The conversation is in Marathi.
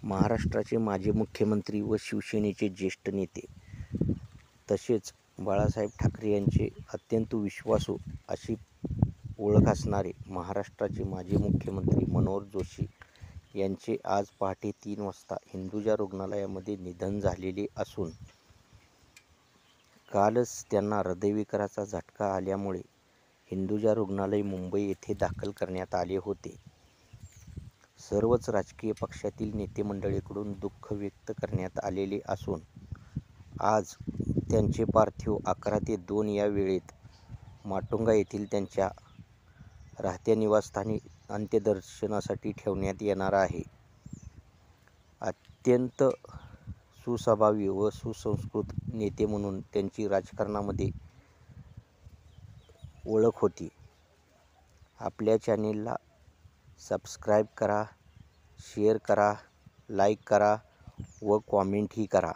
महाराष्ट्राचे माजी मुख्यमंत्री व शिवसेनेचे ज्येष्ठ नेते तसेच बाळासाहेब ठाकरे यांचे अत्यंत विश्वासू अशी ओळख असणारे महाराष्ट्राचे माजी मुख्यमंत्री मनोहर जोशी यांचे आज पहाटे 3 वाजता हिंदुजा रुग्णालयामध्ये निधन झालेले असून कालच त्यांना हृदयविकाराचा झटका आल्यामुळे हिंदुजा रुग्णालय मुंबई येथे दाखल करण्यात आले होते. सर्वच राजकीय पक्षातील नेते मंडळीकडून दुःख व्यक्त करण्यात आलेले असून आज त्यांचे पार्थिव 11 ते 2 या वेळेत माटुंगा येथील त्यांच्या राहत्या निवासस्थानी अंत्यदर्शनासाठी ठेवण्यात येणार आहे. अत्यंत सुस्वभावी व सुसंस्कृत नेते म्हणून त्यांची राजकारणामध्ये ओळख होती. आपल्या चॅनेलला सबस्क्राईब करा, शेअर करा, लाईक करा व कॉमेंटही करा.